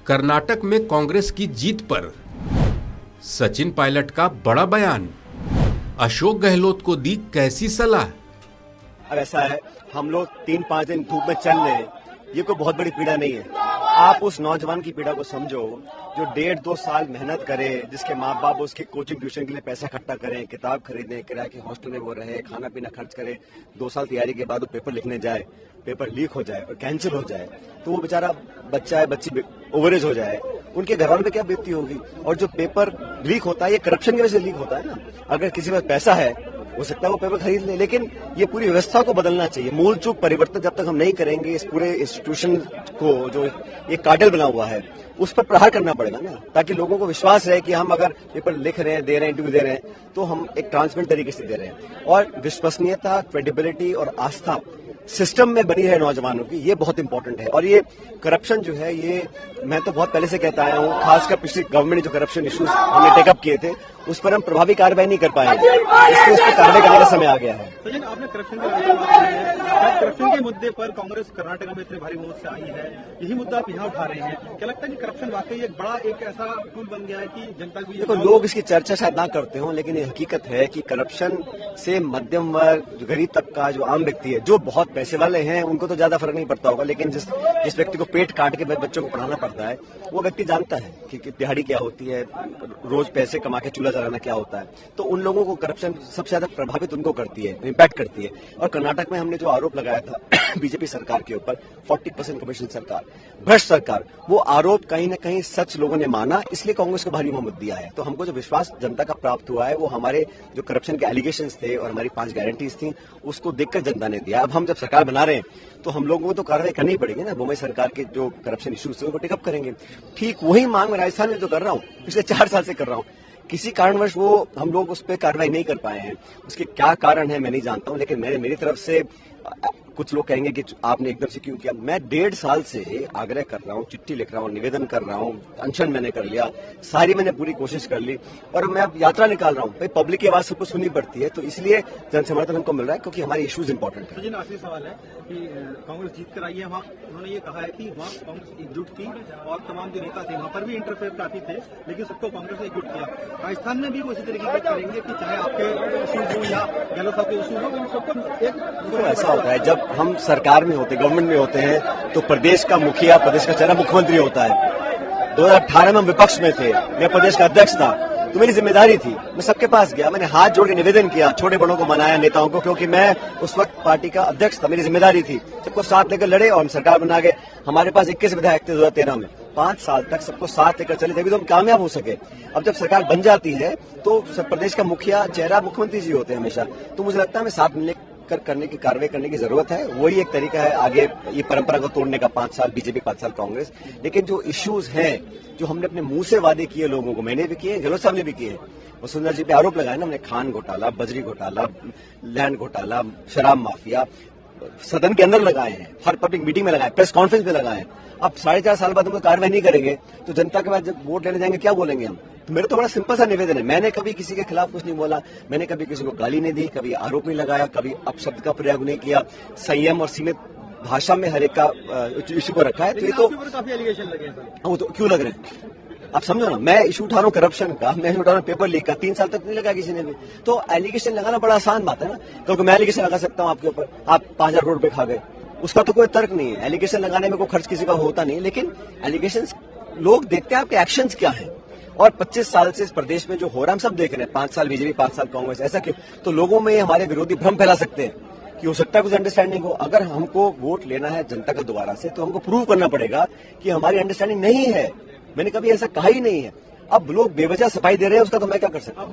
कर्नाटक में कांग्रेस की जीत पर सचिन पायलट का बड़ा बयान। अशोक गहलोत को दी कैसी सलाह। अब ऐसा है, हम लोग 3-5 दिन धूप में चल रहे हैं, ये कोई बहुत बड़ी पीड़ा नहीं है। आप उस नौजवान की पीड़ा को समझो जो 1.5-2 साल मेहनत करे, जिसके माँ बाप उसके कोचिंग ट्यूशन के लिए पैसा इकट्ठा करें, किताब खरीदें, किराए के हॉस्टल में वो रहे, खाना पीना खर्च करे, 2 साल तैयारी के बाद वो पेपर लिखने जाए, पेपर लीक हो जाए और कैंसिल हो जाए, तो वो बेचारा बच्चा है, बच्ची ओवरेज हो जाए, उनके घर वालों पे क्या बीतती होगी। और जो पेपर लीक होता है ये करप्शन की वजह से लीक होता है ना। अगर किसी में पैसा है हो सकता है वो पेपर खरीद ले, लेकिन ये पूरी व्यवस्था को बदलना चाहिए। मूल चूक परिवर्तन जब तक हम नहीं करेंगे, इस पूरे इंस्टीट्यूशन को जो ये कार्टेल बना हुआ है उस पर प्रहार करना पड़ेगा ना, ताकि लोगों को विश्वास रहे कि हम अगर पेपर लिख रहे हैं, दे रहे हैं, इंटरव्यू दे रहे हैं, तो हम एक ट्रांसपेरेंट तरीके से दे रहे हैं। और विश्वसनीयता, क्रेडिबिलिटी और आस्था सिस्टम में बनी है नौजवानों की, ये बहुत इंपॉर्टेंट है। और ये करप्शन जो है, ये मैं तो बहुत पहले से कहता आया हूँ, खासकर पिछली गवर्नमेंट ने जो करप्शन इश्यूज हमने टेकअप किए थे उस पर हम प्रभावी कार्रवाई नहीं कर पाए, इसलिए उस पर कार्रवाई करने का समय आ गया है। सचिन, आपने करप्शन के मुद्दे पर कांग्रेस कर्नाटक में इतने भारी वोट से आई है, यही मुद्दा आप यहाँ उठा रहे हैं, क्या लगता है कि करप्शन वाकई एक बड़ा एक ऐसा टूल बन गया है कि जनता को? देखो, लोग इसकी चर्चा शायद ना करते हो, लेकिन ये हकीकत है कि करप्शन से मध्यम वर्ग, जो गरीब तबका, जो आम व्यक्ति है, जो बहुत पैसे वाले हैं उनको तो ज्यादा फर्क नहीं पड़ता होगा, लेकिन जिस व्यक्ति को पेट काट के बच्चों को पढ़ाना पड़ता है वो व्यक्ति जानता है कि दिहाड़ी क्या होती है, रोज पैसे कमा के चूल्हा जलाना क्या होता है। तो उन लोगों को करप्शन सबसे ज्यादा प्रभावित उनको करती है, इम्पैक्ट करती है। और कर्नाटक में हमने जो आरोप लगाया था बीजेपी सरकार के ऊपर, 40% कमीशन सरकार, भ्रष्ट सरकार, वो आरोप कहीं न कहीं सच लोगों ने माना, इसलिए कांग्रेस को भारी बहुमत दिया है। तो हमको जो विश्वास जनता का प्राप्त हुआ है वो हमारे जो करप्शन के एलिगेशंस थे और हमारी 5 गारंटीज थी उसको देखकर जनता ने दिया। अब हम जब सरकार बना रहे हैं तो हम लोगों को तो कार्रवाई करनी पड़ेगी ना, मुंबई सरकार के जो करप्शन इश्यूज थे उनको टेकअप करेंगे। ठीक वही मांग मैं राजस्थान में जो कर रहा हूँ, पिछले 4 साल से कर रहा हूँ। किसी कारणवश वो हम लोग उस पर कार्रवाई नहीं कर पाए हैं, उसके क्या कारण है मैं नहीं जानता हूं, लेकिन मेरी तरफ से कुछ लोग कहेंगे कि आपने एकदम से क्यों किया। मैं 1.5 साल से आग्रह कर रहा हूँ, चिट्ठी लिख रहा हूँ, निवेदन कर रहा हूँ, अनशन मैंने कर लिया, सारी मैंने पूरी कोशिश कर ली और मैं अब यात्रा निकाल रहा हूँ। भाई, पब्लिक की आवाज सबको सुननी पड़ती है, तो इसलिए जन समर्थन हमको मिल रहा है क्योंकि हमारे इश्यूज इंपॉर्टेंट है। सचिन, आखिरी सवाल है कि कांग्रेस जीत कर आई है, वहाँ उन्होंने ये कहा है कि वहाँ कांग्रेस एकजुट थी और तमाम जो नेता थे वहाँ पर भी इंटरफेयर काफी थे, लेकिन सबको कांग्रेस ने एकजुट किया। राजस्थान में भी वो इसी तरीके से करेंगे कि चाहे आपके इश्यूज हो या गहलोत साहब के इश्यूज हो, उन सबको एक ऐसा होता है जब हम सरकार में होते, गवर्नमेंट में होते हैं, तो प्रदेश का मुखिया, प्रदेश का चेहरा मुख्यमंत्री होता है। 2018 में हम विपक्ष में थे, मैं प्रदेश का अध्यक्ष था, तो मेरी जिम्मेदारी थी, मैं सबके पास गया, मैंने हाथ जोड़ के निवेदन किया, छोटे बड़ों को मनाया, नेताओं को, क्योंकि मैं उस वक्त पार्टी का अध्यक्ष था, मेरी जिम्मेदारी थी। सबको साथ लेकर लड़े और हम सरकार बना गए। हमारे पास 21 विधायक थे 2013 में, 5 साल तक सबको साथ लेकर चले, तभी तो हम कामयाब हो सके। अब जब सरकार बन जाती है तो प्रदेश का मुखिया चेहरा मुख्यमंत्री जी होते हैं हमेशा, तो मुझे लगता है हमें साथ मिलने करने की कार्रवाई करने की जरूरत है। वही एक तरीका है आगे ये परंपरा को तोड़ने का, 5 साल बीजेपी, 5 साल कांग्रेस। लेकिन जो इश्यूज हैं, जो हमने अपने मुंह से वादे किए लोगों को, मैंने भी किए, गहलोत साहब ने भी किए। वसुंधरा जी पे आरोप लगाया ना हमने, खान घोटाला, बजरी घोटाला, लैंड घोटाला, शराब माफिया, सदन के अंदर लगाए हैं, हर पब्लिक मीटिंग में लगाए, प्रेस कॉन्फ्रेंस में लगाए हैं। अब 4.5 साल बाद हम कार्रवाई नहीं करेंगे तो जनता के बाद जब वोट लेने जाएंगे क्या बोलेंगे हम? तो मेरा तो बड़ा सिंपल सा निवेदन है, मैंने कभी किसी के खिलाफ कुछ नहीं बोला, मैंने कभी किसी को गाली नहीं दी, कभी आरोप नहीं लगाया, कभी अपशब्द का प्रयोग नहीं किया, संयम और सीमित भाषा में हर एक का इश्यू को रखा है। तो ये तो काफी एलिगेशन लगे हैं, वो तो क्यों लग रहे हैं? आप समझो ना, मैं इशू उठा रहा हूँ करप्शन का, मैं उठा रहा हूँ पेपर लीक का, 3 साल तक नहीं लगा किसी ने भी। तो एलिगेशन लगाना बड़ा आसान बात है ना, क्योंकि मैं एलिगेशन लगा सकता हूँ आपके ऊपर, आप 5,000 करोड़ रुपए खा गए, उसका तो कोई तर्क नहीं है। एलिगेशन लगाने में कोई खर्च किसी का होता नहीं, लेकिन एलिगेशन लोग देखते हैं आपके एक्शंस क्या है। और 25 साल से इस प्रदेश में जो हो रहा है हम सब देख रहे हैं, 5 साल बीजेपी, 5 साल कांग्रेस, ऐसा क्यों? तो लोगों में हमारे विरोधी भ्रम फैला सकते हैं कि हो सकता है कुछ अंडरस्टैंडिंग हो। अगर हमको वोट लेना है जनता का दोबारा से, तो हमको प्रूव करना पड़ेगा कि हमारी अंडरस्टैंडिंग नहीं है। मैंने कभी ऐसा कहा ही नहीं है। अब लोग बेवजह सफाई दे रहे हैं, उसका तो मैं क्या कर सकता हूं?